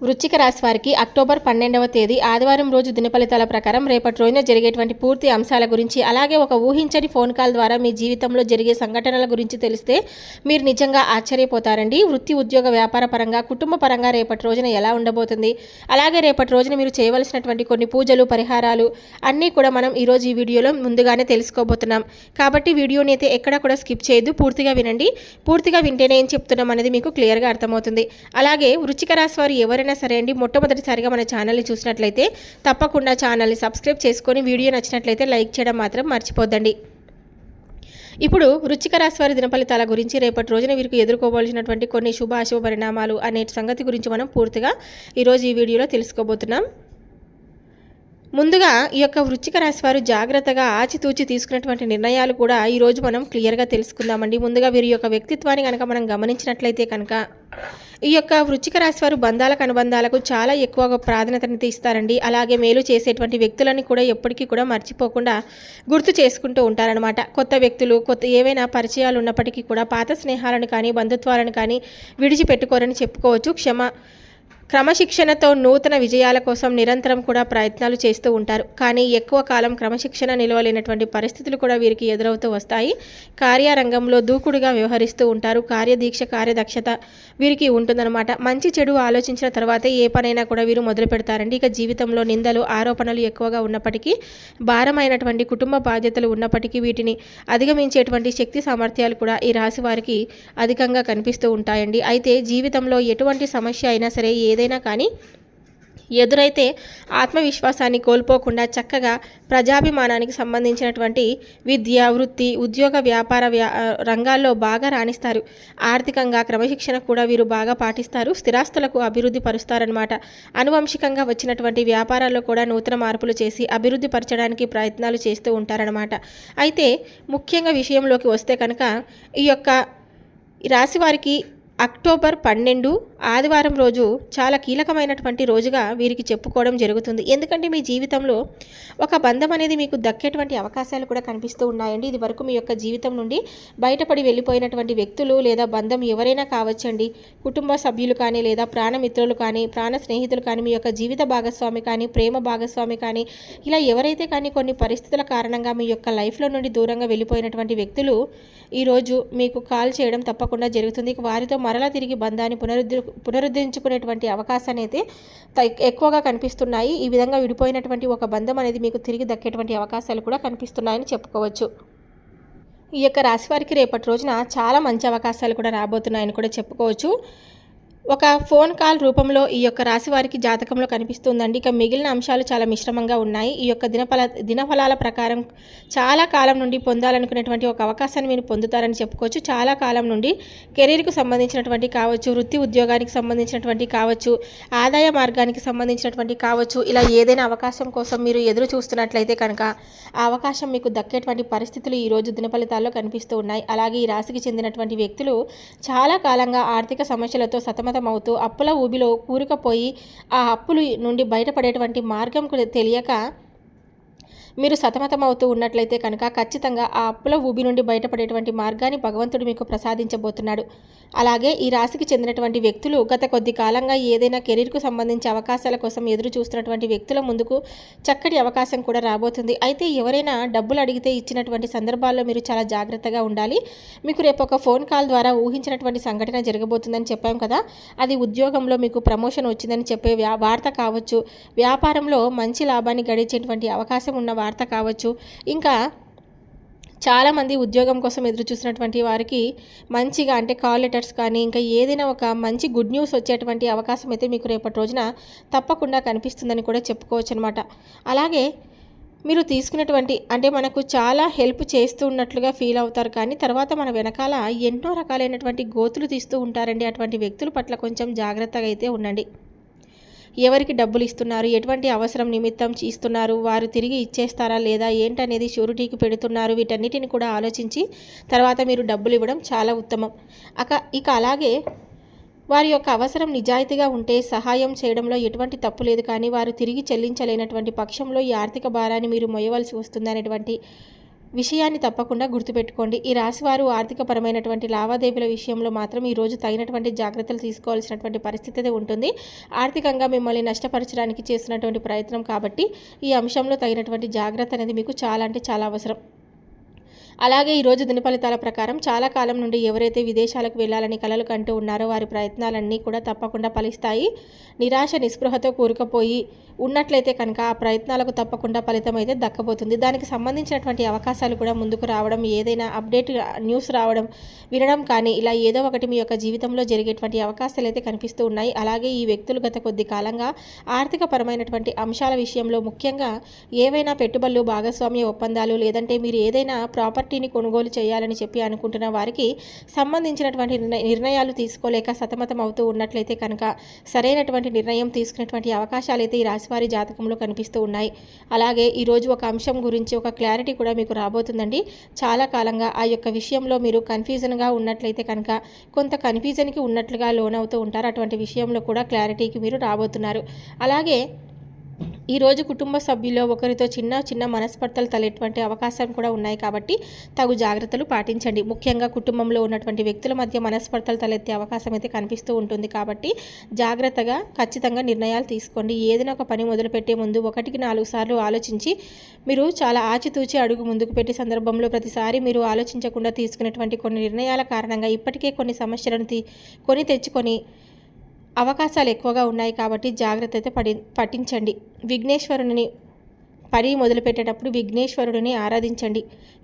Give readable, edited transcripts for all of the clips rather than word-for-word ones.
వృశ్చిక రాశి వారికి అక్టోబర్ 12వ తేదీ ఆదివారం రోజు దినఫలితాల ప్రకారం రేపటి రోజున జరిగేటువంటి పూర్తి అంశాల గురించి, అలాగే ఒక ఊహించని ఫోన్ కాల్ ద్వారా మీ జీవితంలో జరిగే సంఘటనల గురించి తెలిస్తే మీరు నిజంగా ఆశ్చర్యపోతారండి. వృత్తి, ఉద్యోగ, వ్యాపార పరంగా, కుటుంబ పరంగా రేపటి రోజున ఎలా ఉండబోతుంది, అలాగే రేపటి రోజున మీరు చేయవలసినటువంటి కొన్ని పూజలు, పరిహారాలు అన్నీ కూడా మనం ఈరోజు ఈ వీడియోలో ముందుగానే తెలుసుకోబోతున్నాం. కాబట్టి వీడియోని అయితే ఎక్కడ కూడా స్కిప్ చేయొద్దు, పూర్తిగా వినండి. పూర్తిగా వింటేనే ఏం చెప్తున్నాం అనేది మీకు క్లియర్గా అర్థమవుతుంది. అలాగే వృశ్చిక రాశి వారు ఎవరైనా సరే అండి, మొట్టమొదటిసారిగా మన ఛానల్ని చూసినట్లయితే తప్పకుండా ఛానల్ని సబ్స్క్రైబ్ చేసుకొని వీడియో నచ్చినట్లయితే లైక్ చేయడం మాత్రం మర్చిపోద్దండి. ఇప్పుడు వృశ్చిక రాశి వారి దినఫలితాల గురించి, రేపటి రోజున వీరికి ఎదుర్కోవాల్సినటువంటి కొన్ని శుభ అశుభ పరిణామాలు అనే సంగతి గురించి మనం పూర్తిగా ఈరోజు ఈ వీడియోలో తెలుసుకోబోతున్నాం. ముందుగా ఈ యొక్క వృశ్చిక రాశి వారు జాగ్రత్తగా ఆచితూచి తీసుకున్నటువంటి నిర్ణయాలు కూడా ఈరోజు మనం క్లియర్గా తెలుసుకుందామండి. ముందుగా వీరి యొక్క వ్యక్తిత్వాన్ని కనుక మనం గమనించినట్లయితే కనుక ఈ యొక్క వృశ్చిక రాశి వారు బంధాలకు, అనుబంధాలకు చాలా ఎక్కువగా ప్రాధాన్యతను ఇస్తారండి. అలాగే మేలు చేసేటువంటి వ్యక్తులని కూడా ఎప్పటికీ కూడా మర్చిపోకుండా గుర్తు చేసుకుంటూ ఉంటారనమాట. కొత్త వ్యక్తులు, ఏవైనా పరిచయాలు ఉన్నప్పటికీ కూడా పాత స్నేహాలను కానీ, బంధుత్వాలను కానీ విడిచిపెట్టుకోరని చెప్పుకోవచ్చు. క్రమశిక్షణతో నూతన విజయాల కోసం నిరంతరం కూడా ప్రయత్నాలు చేస్తూ ఉంటారు. కానీ ఎక్కువ కాలం క్రమశిక్షణ నిలవలేనటువంటి పరిస్థితులు కూడా వీరికి ఎదురవుతూ వస్తాయి. కార్యరంగంలో దూకుడుగా వ్యవహరిస్తూ ఉంటారు. కార్యదీక్ష, కార్యదక్షత వీరికి ఉంటుందన్నమాట. మంచి చెడు ఆలోచించిన తర్వాతే ఏ పనైనా కూడా వీరు మొదలు పెడతారండి. ఇక జీవితంలో నిందలు, ఆరోపణలు ఎక్కువగా ఉన్నప్పటికీ, భారమైనటువంటి కుటుంబ బాధ్యతలు ఉన్నప్పటికీ వీటిని అధిగమించేటువంటి శక్తి సామర్థ్యాలు కూడా ఈ రాశి వారికి అధికంగా కనిపిస్తూ ఉంటాయండి. అయితే జీవితంలో ఎటువంటి సమస్య అయినా సరే, ఏదైనా కానీ ఎదురైతే ఆత్మవిశ్వాసాన్ని కోల్పోకుండా చక్కగా ప్రజాభిమానానికి సంబంధించినటువంటి విద్య, వృత్తి, ఉద్యోగ, వ్యాపార రంగాల్లో బాగా రాణిస్తారు. ఆర్థికంగా క్రమశిక్షణ కూడా వీరు బాగా పాటిస్తారు. స్థిరాస్తులకు అభివృద్ధి పరుస్తారనమాట. అనువంశికంగా వచ్చినటువంటి వ్యాపారాల్లో కూడా నూతన మార్పులు చేసి అభివృద్ధి పరచడానికి ప్రయత్నాలు చేస్తూ ఉంటారనమాట. అయితే ముఖ్యంగా విషయంలోకి వస్తే కనుక ఈ యొక్క రాశి వారికి అక్టోబర్ 12 ఆదివారం రోజు చాలా కీలకమైనటువంటి రోజుగా వీరికి చెప్పుకోవడం జరుగుతుంది. ఎందుకంటే మీ జీవితంలో ఒక బంధం అనేది మీకు దక్కేటువంటి అవకాశాలు కూడా కనిపిస్తూ ఉన్నాయండి. ఇది వరకు మీ యొక్క జీవితం నుండి బయటపడి వెళ్ళిపోయినటువంటి వ్యక్తులు లేదా బంధం ఎవరైనా కావచ్చండి. కుటుంబ సభ్యులు కానీ, లేదా ప్రాణమిత్రులు కానీ, ప్రాణ స్నేహితులు కానీ, మీ యొక్క జీవిత భాగస్వామి కానీ, ప్రేమ భాగస్వామి కానీ, ఇలా ఎవరైతే కానీ కొన్ని పరిస్థితుల కారణంగా మీ యొక్క లైఫ్లో నుండి దూరంగా వెళ్ళిపోయినటువంటి వ్యక్తులు ఈరోజు మీకు కాల్ చేయడం తప్పకుండా జరుగుతుంది. వారితో మరలా తిరిగి బంధాన్ని పునరుద్ధరించుకునేటువంటి అవకాశాన్ని అయితే ఎక్కువగా కనిపిస్తున్నాయి. ఈ విధంగా విడిపోయినటువంటి ఒక బంధం అనేది మీకు తిరిగి దక్కేటువంటి అవకాశాలు కూడా కనిపిస్తున్నాయని చెప్పుకోవచ్చు. ఈ యొక్క రాశి వారికి రేపటి రోజున చాలా మంచి అవకాశాలు కూడా రాబోతున్నాయని కూడా చెప్పుకోవచ్చు. ఒక ఫోన్ కాల్ రూపంలో ఈ యొక్క రాశి వారికి జాతకంలో కనిపిస్తుందండి. ఇక మిగిలిన అంశాలు చాలా మిశ్రమంగా ఉన్నాయి. ఈ యొక్క దినఫలాల ప్రకారం చాలా కాలం నుండి పొందాలనుకునేటువంటి ఒక అవకాశాన్ని మీరు పొందుతారని చెప్పుకోవచ్చు. చాలా కాలం నుండి కెరీర్కు సంబంధించినటువంటి కావచ్చు, వృత్తి ఉద్యోగానికి సంబంధించినటువంటి కావచ్చు, ఆదాయ మార్గానికి సంబంధించినటువంటి కావచ్చు, ఇలా ఏదైనా అవకాశం కోసం మీరు ఎదురు చూస్తున్నట్లయితే కనుక ఆ అవకాశం మీకు దక్కేటువంటి పరిస్థితులు ఈరోజు దినఫలితాల్లో కనిపిస్తూ ఉన్నాయి. అలాగే ఈ రాశికి చెందినటువంటి వ్యక్తులు చాలా కాలంగా ఆర్థిక సమస్యలతో సతమతమవుతూ అప్పుల ఊబిలో కూరుకుపోయి ఆ అప్పుల నుండి బయటపడేటువంటి మార్గం తెలియక మీరు సతమతమవుతూ ఉన్నట్లయితే కనుక ఖచ్చితంగా ఆ అప్పుల ఊబి నుండి బయటపడేటువంటి మార్గాన్ని భగవంతుడు మీకు ప్రసాదించబోతున్నాడు. అలాగే ఈ రాశికి చెందినటువంటి వ్యక్తులు గత కొద్ది కాలంగా ఏదైనా కెరీర్కు సంబంధించి అవకాశాల కోసం ఎదురు చూస్తున్నటువంటి వ్యక్తుల ముందుకు చక్కటి అవకాశం కూడా రాబోతుంది. అయితే ఎవరైనా డబ్బులు అడిగితే ఇచ్చినటువంటి సందర్భాల్లో మీరు చాలా జాగ్రత్తగా ఉండాలి. మీకు రేపు ఒక ఫోన్ కాల్ ద్వారా ఊహించినటువంటి సంఘటన జరగబోతుందని చెప్పాం కదా, అది ఉద్యోగంలో మీకు ప్రమోషన్ వచ్చిందని చెప్పే వార్త కావచ్చు, వ్యాపారంలో మంచి లాభాన్ని గడించేటువంటి అవకాశం ఉన్న వార్త కావచ్చు, ఇంకా చాలామంది ఉద్యోగం కోసం ఎదురు చూసినటువంటి వారికి మంచిగా అంటే కాల్ లెటర్స్ కానీ, ఇంకా ఏదైనా ఒక మంచి గుడ్ న్యూస్ వచ్చేటువంటి అవకాశం అయితే మీకు రేపటి రోజున తప్పకుండా కనిపిస్తుందని కూడా చెప్పుకోవచ్చు అనమాట. అలాగే మీరు తీసుకున్నటువంటి అంటే మనకు చాలా హెల్ప్ చేస్తూ ఉన్నట్లుగా ఫీల్ అవుతారు, కానీ తర్వాత మన వెనకాల ఎన్నో రకాలైనటువంటి గోతులు తీస్తూ ఉంటారండి. అటువంటి వ్యక్తుల పట్ల కొంచెం జాగ్రత్తగా అయితే ఉండండి. ఎవరికి డబ్బులు ఇస్తున్నారు, ఎటువంటి అవసరం నిమిత్తం ఇస్తున్నారు, వారు తిరిగి ఇచ్చేస్తారా లేదా ఏంటనేది షూరిటీకి పెడుతున్నారు, వీటన్నిటిని కూడా ఆలోచించి తర్వాత మీరు డబ్బులు ఇవ్వడం చాలా ఉత్తమం. ఇక అలాగే వారి యొక్క అవసరం నిజాయితీగా ఉంటే సహాయం చేయడంలో ఎటువంటి తప్పు లేదు, కానీ వారు తిరిగి చెల్లించలేనటువంటి పక్షంలో ఈ ఆర్థిక భారాన్ని మీరు మొయ్యవలసి వస్తుందనేటువంటి విషయాన్ని తప్పకుండా గుర్తుపెట్టుకోండి. ఈ రాశివారు ఆర్థికపరమైనటువంటి లావాదేవీల విషయంలో మాత్రం ఈరోజు తగినటువంటి జాగ్రత్తలు తీసుకోవాల్సినటువంటి పరిస్థితి ఉంటుంది. ఆర్థికంగా మిమ్మల్ని నష్టపరచడానికి చేస్తున్నటువంటి ప్రయత్నం కాబట్టి ఈ అంశంలో తగినటువంటి జాగ్రత్త అనేది మీకు చాలా అంటే చాలా అవసరం. అలాగే ఈరోజు దిన ఫలితాల ప్రకారం చాలా కాలం నుండి ఎవరైతే విదేశాలకు వెళ్ళాలని కలలు కంటూ ఉన్నారో వారి ప్రయత్నాలన్నీ కూడా తప్పకుండా ఫలిస్తాయి. నిరాశ నిస్పృహతో కూరుకుపోయి ఉన్నట్లయితే కనుక ఆ ప్రయత్నాలకు తప్పకుండా ఫలితం అయితే దక్కబోతుంది. దానికి సంబంధించినటువంటి అవకాశాలు కూడా ముందుకు రావడం, ఏదైనా అప్డేట్ న్యూస్ రావడం, వినడం కానీ ఇలా ఏదో ఒకటి మీ యొక్క జీవితంలో జరిగేటువంటి అవకాశాలు అయితే కనిపిస్తూ ఉన్నాయి. అలాగే ఈ వ్యక్తులు గత కొద్ది కాలంగా ఆర్థికపరమైనటువంటి అంశాల విషయంలో ముఖ్యంగా ఏవైనా పెట్టుబడులు, భాగస్వామ్య ఒప్పందాలు లేదంటే మీరు ఏదైనా ప్రాపర్టీని కొనుగోలు చేయాలని చెప్పి అనుకుంటున్న వారికి సంబంధించినటువంటి నిర్ణయాలు తీసుకోలేక సతమతం అవుతూ ఉన్నట్లయితే కనుక సరైనటువంటి నిర్ణయం తీసుకునేటువంటి అవకాశాలు అయితే ఈ రాశివారి జాతకంలో కనిపిస్తూ ఉన్నాయి. అలాగే ఈరోజు ఒక అంశం గురించి ఒక క్లారిటీ కూడా మీకు రాబోతుందండి. చాలా కాలంగా ఆ యొక్క విషయంలో మీరు కన్ఫ్యూజన్గా ఉన్నట్లయితే కనుక కొంత కన్ఫ్యూజన్కి ఉన్నట్లుగా లోనవుతూ ఉంటారు. అటువంటి విషయంలో కూడా క్లారిటీకి మీరు రాబోతున్నారు. అలాగే ఈరోజు కుటుంబ సభ్యుల్లో ఒకరితో చిన్న మనస్పర్ధలు తలెటువంటి అవకాశం కూడా ఉన్నాయి కాబట్టి తగు జాగ్రత్తలు పాటించండి. ముఖ్యంగా కుటుంబంలో ఉన్నటువంటి వ్యక్తుల మధ్య మనస్పర్ధలు తలెత్తే అవకాశం అయితే కనిపిస్తూ ఉంటుంది కాబట్టి జాగ్రత్తగా ఖచ్చితంగా నిర్ణయాలు తీసుకోండి. ఏదైనా ఒక పని మొదలుపెట్టే ముందు 1-4 సార్లు ఆలోచించి మీరు చాలా ఆచితూచి అడుగు ముందుకు పెట్టే సందర్భంలో ప్రతిసారి మీరు ఆలోచించకుండా తీసుకునేటువంటి కొన్ని నిర్ణయాల కారణంగా ఇప్పటికే కొన్ని సమస్యలను కొని తెచ్చుకొని అవకాశాలు ఎక్కువగా ఉన్నాయి కాబట్టి జాగ్రత్త అయితే పట్టించండి. విఘ్నేశ్వరుని పని మొదలుపెట్టేటప్పుడు విఘ్నేశ్వరుడిని ఆరాధించండి.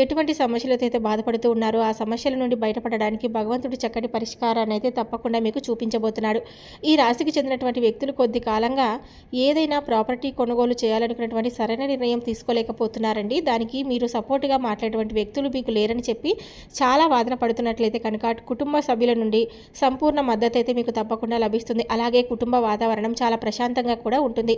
ఎటువంటి సమస్యలతో అయితే బాధపడుతూ ఉన్నారో ఆ సమస్యల నుండి బయటపడడానికి భగవంతుడు చక్కటి పరిష్కారాన్ని అయితే తప్పకుండా మీకు చూపించబోతున్నాడు. ఈ రాశికి చెందినటువంటి వ్యక్తులు కొద్ది కాలంగా ఏదైనా ప్రాపర్టీ కొనుగోలు చేయాలనుకున్నటువంటి సరైన నిర్ణయం తీసుకోలేకపోతున్నారండి. దానికి మీరు సపోర్టుగా మాట్లాడేటువంటి వ్యక్తులు మీకు లేరని చెప్పి చాలా వాదన పడుతున్నట్లయితే కనుక కుటుంబ సభ్యుల నుండి సంపూర్ణ మద్దతు అయితే మీకు తప్పకుండా లభిస్తుంది. అలాగే కుటుంబ వాతావరణం చాలా ప్రశాంతంగా కూడా ఉంటుంది.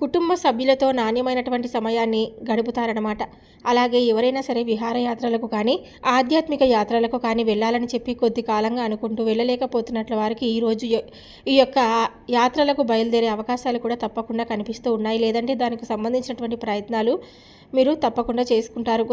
కుటుంబ సభ్యులతో నాణ్యమైనటువంటి సమయాన్ని గడుపుతారన్నమాట. అలాగే ఎవరైనా సరే విహారయాత్రలకు కానీ ఆధ్యాత్మిక యాత్రలకు కానీ వెళ్ళాలని చెప్పి కొద్ది కాలంగా అనుకుంటూ వెళ్ళలేకపోతున్నట్ల వారికి ఈరోజు ఈ యొక్క యాత్రలకు బయలుదేరే అవకాశాలు కూడా తప్పకుండా కనిపిస్తూ ఉన్నాయి. లేదంటే దానికి సంబంధించినటువంటి ప్రయత్నాలు మీరు తప్పకుండా చేసుకుంటారు.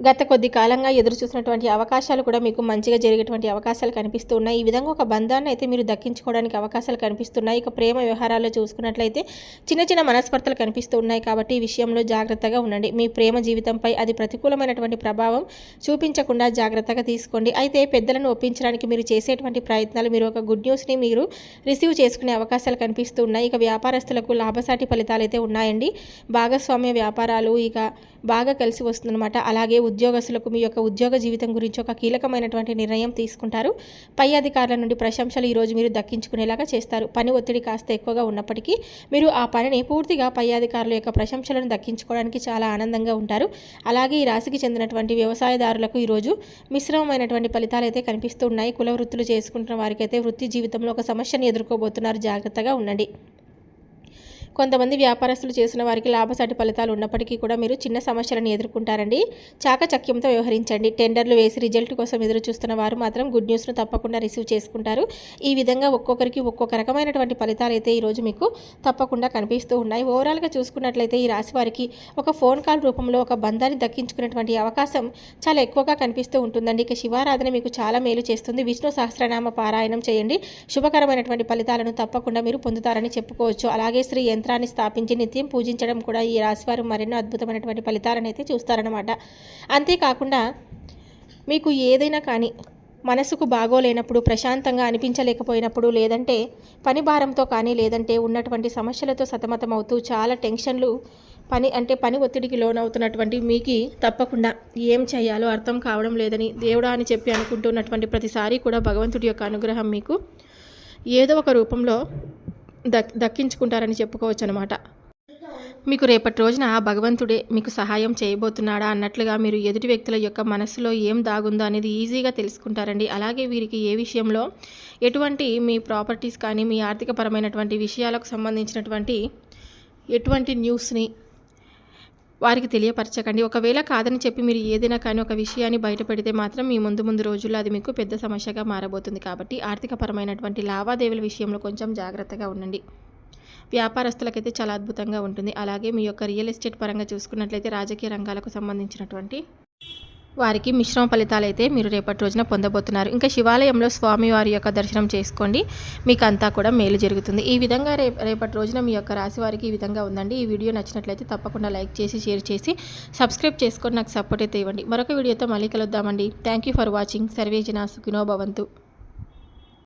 గత కొద్ది కాలంగా ఎదురు చూసినటువంటి అవకాశాలు కూడా మీకు మంచిగా జరిగేటువంటి అవకాశాలు కనిపిస్తూ ఉన్నాయి. ఈ విధంగా ఒక బంధాన్ని అయితే మీరు దక్కించుకోవడానికి అవకాశాలు కనిపిస్తున్నాయి. ఇక ప్రేమ వ్యవహారాల్లో చూసుకున్నట్లయితే చిన్న మనస్పర్ధలు కనిపిస్తూ ఉన్నాయి కాబట్టి ఈ విషయంలో జాగ్రత్తగా ఉండండి. మీ ప్రేమ జీవితంపై అది ప్రతికూలమైనటువంటి ప్రభావం చూపించకుండా జాగ్రత్తగా తీసుకోండి. అయితే పెద్దలను ఒప్పించడానికి మీరు చేసేటువంటి ప్రయత్నాలు మీరు ఒక గుడ్ న్యూస్ని మీరు రిసీవ్ చేసుకునే అవకాశాలు కనిపిస్తూ ఉన్నాయి. ఇక వ్యాపారస్తులకు లాభసాటి ఫలితాలు అయితే ఉన్నాయండి. భాగస్వామ్య వ్యాపారాలు ఇక బాగా కలిసి వస్తుందన్నమాట. అలాగే ఉద్యోగస్తులకు మీ యొక్క ఉద్యోగ జీవితం గురించి ఒక కీలకమైనటువంటి నిర్ణయం తీసుకుంటారు. పై అధికారుల నుండి ప్రశంసలు ఈరోజు మీరు దక్కించుకునేలాగా చేస్తారు. పని ఒత్తిడి కాస్త ఎక్కువగా ఉన్నప్పటికీ మీరు ఆ పనిని పూర్తిగా పై అధికారుల యొక్క ప్రశంసలను దక్కించుకోవడానికి చాలా ఆనందంగా ఉంటారు. అలాగే ఈ రాశికి చెందినటువంటి వ్యవసాయదారులకు ఈరోజు మిశ్రమమైనటువంటి ఫలితాలు అయితే కనిపిస్తూ ఉన్నాయి. కుల వృత్తులు చేసుకుంటున్న వారికి అయితే వృత్తి జీవితంలో ఒక సమస్యను ఎదుర్కోబోతున్నారు. జాగ్రత్తగా ఉండండి. కొంతమంది వ్యాపారస్తులు చేసిన వారికి లాభసాటి ఫలితాలు ఉన్నప్పటికీ కూడా మీరు చిన్న సమస్యలను ఎదుర్కొంటారండి. చాకచక్యంతో వ్యవహరించండి. టెండర్లు వేసి రిజల్ట్ కోసం ఎదురు చూస్తున్న వారు మాత్రం గుడ్ న్యూస్ను తప్పకుండా రిసీవ్ చేసుకుంటారు. ఈ విధంగా ఒక్కొక్కరికి ఒక్కొక్క రకమైనటువంటి ఫలితాలు అయితే ఈరోజు మీకు తప్పకుండా కనిపిస్తూ ఉన్నాయి. ఓవరాల్గా చూసుకున్నట్లయితే ఈ రాశి వారికి ఒక ఫోన్ కాల్ రూపంలో ఒక బంధాన్ని దక్కించుకునేటువంటి అవకాశం చాలా ఎక్కువగా కనిపిస్తూ ఉంటుందండి. ఇక శివారాధన మీకు చాలా మేలు చేస్తుంది. విష్ణు సహస్రనామ పారాయణం చేయండి. శుభకరమైనటువంటి ఫలితాలను తప్పకుండా మీరు పొందుతారని చెప్పుకోవచ్చు. అలాగే శ్రీ యంత్రాన్ని స్థాపించి నిత్యం పూజించడం కూడా ఈ రాశివారు మరెన్నో అద్భుతమైనటువంటి ఫలితాలను అయితే చూస్తారన్నమాట. అంతేకాకుండా మీకు ఏదైనా కానీ మనసుకు బాగోలేనప్పుడు, ప్రశాంతంగా అనిపించలేకపోయినప్పుడు, లేదంటే పని భారంతో కానీ, లేదంటే ఉన్నటువంటి సమస్యలతో సతమతమవుతూ చాలా టెన్షన్లు పని ఒత్తిడికి లోనవుతున్నటువంటి మీకు తప్పకుండా ఏం చేయాలో అర్థం కావడం లేదని దేవుడా అని చెప్పి అనుకుంటున్నటువంటి ప్రతిసారి కూడా భగవంతుడి యొక్క అనుగ్రహం మీకు ఏదో ఒక రూపంలో దక్కించుకుంటారని చెప్పుకోవచ్చు అనమాట. మీకు రేపటి రోజున భగవంతుడే మీకు సహాయం చేయబోతున్నాడా అన్నట్లుగా మీరు ఎదుటి వ్యక్తుల యొక్క మనసులో ఏం దాగుందో అనేది ఈజీగా తెలుసుకుంటారండి. అలాగే వీరికి ఏ విషయంలో ఎటువంటి మీ ప్రాపర్టీస్ కానీ మీ ఆర్థికపరమైనటువంటి విషయాలకు సంబంధించినటువంటి ఎటువంటి న్యూస్ని వారికి తెలియపరచకండి. ఒకవేళ కాదని చెప్పి మీరు ఏదైనా కానీ ఒక విషయాన్ని బయట పెడితే మాత్రం మీ ముందు రోజుల్లో అది మీకు పెద్ద సమస్యగా మారబోతుంది. కాబట్టి ఆర్థికపరమైనటువంటి లావాదేవీల విషయంలో కొంచెం జాగ్రత్తగా ఉండండి. వ్యాపారస్తులకైతే చాలా అద్భుతంగా ఉంటుంది. అలాగే మీ యొక్క రియల్ ఎస్టేట్ పరంగా చూసుకున్నట్లయితే రాజకీయ రంగాలకు సంబంధించినటువంటి వారికి మిశ్రమ ఫలితాలైతే మీరు రేపటి రోజున పొందబోతున్నారు. ఇంకా శివాలయంలో స్వామివారి యొక్క దర్శనం చేసుకోండి, మీకు అంతా కూడా మేలు జరుగుతుంది. ఈ విధంగా రేపటి రోజున మీ యొక్క రాశి వారికి ఈ విధంగా ఉందండి. ఈ వీడియో నచ్చినట్లయితే తప్పకుండా లైక్ చేసి షేర్ చేసి సబ్స్క్రైబ్ చేసుకొని నాకు సపోర్ట్ అయితే ఇవ్వండి. మరొక వీడియోతో మళ్ళీ కలుద్దామండి. Thank you for watching. Survey జనా సుఖినో భవంతు.